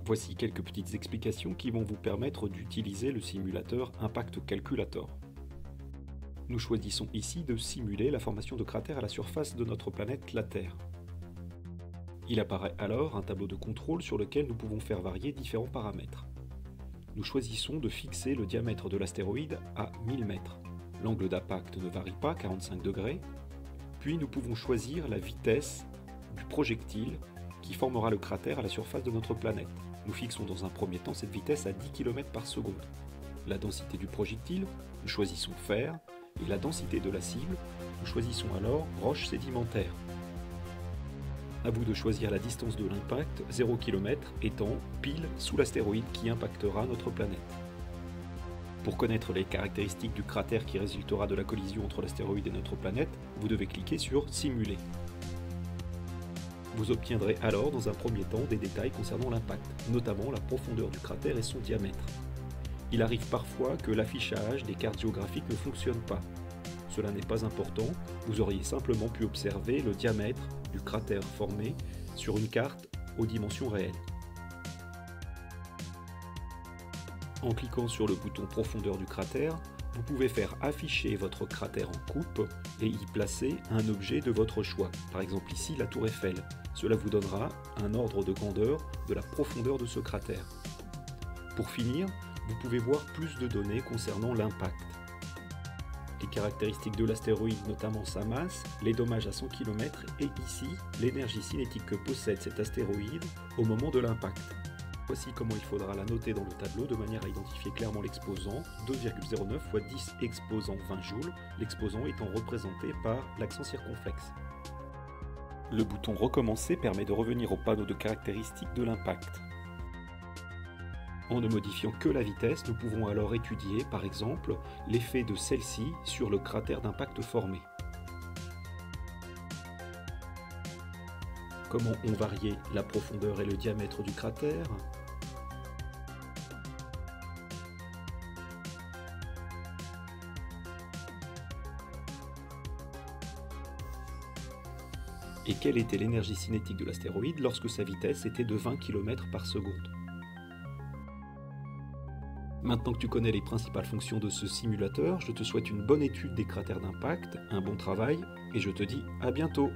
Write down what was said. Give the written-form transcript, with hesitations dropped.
Voici quelques petites explications qui vont vous permettre d'utiliser le simulateur Impact Calculator. Nous choisissons ici de simuler la formation de cratères à la surface de notre planète, la Terre. Il apparaît alors un tableau de contrôle sur lequel nous pouvons faire varier différents paramètres. Nous choisissons de fixer le diamètre de l'astéroïde à 1000 mètres. L'angle d'impact ne varie pas, 45 degrés. Puis nous pouvons choisir la vitesse du projectile qui formera le cratère à la surface de notre planète. Nous fixons dans un premier temps cette vitesse à 10 km par seconde. La densité du projectile, nous choisissons fer, et la densité de la cible, nous choisissons alors roche sédimentaire. À vous de choisir la distance de l'impact, 0 km étant pile sous l'astéroïde qui impactera notre planète. Pour connaître les caractéristiques du cratère qui résultera de la collision entre l'astéroïde et notre planète, vous devez cliquer sur « Simuler ». Vous obtiendrez alors dans un premier temps des détails concernant l'impact, notamment la profondeur du cratère et son diamètre. Il arrive parfois que l'affichage des cartes géographiques ne fonctionne pas. Cela n'est pas important, vous auriez simplement pu observer le diamètre du cratère formé sur une carte aux dimensions réelles. En cliquant sur le bouton profondeur du cratère, vous pouvez faire afficher votre cratère en coupe et y placer un objet de votre choix, par exemple ici la tour Eiffel. Cela vous donnera un ordre de grandeur de la profondeur de ce cratère. Pour finir, vous pouvez voir plus de données concernant l'impact. Les caractéristiques de l'astéroïde, notamment sa masse, les dommages à 100 km et ici, l'énergie cinétique que possède cet astéroïde au moment de l'impact. Voici comment il faudra la noter dans le tableau de manière à identifier clairement l'exposant, 2,09 x 10 exposant 20 joules, l'exposant étant représenté par l'accent circonflexe. Le bouton Recommencer permet de revenir au panneau de caractéristiques de l'impact. En ne modifiant que la vitesse, nous pouvons alors étudier, par exemple, l'effet de celle-ci sur le cratère d'impact formé. Comment ont varié la profondeur et le diamètre du cratère? Et quelle était l'énergie cinétique de l'astéroïde lorsque sa vitesse était de 20 km par seconde? Maintenant que tu connais les principales fonctions de ce simulateur, je te souhaite une bonne étude des cratères d'impact, un bon travail, et je te dis à bientôt!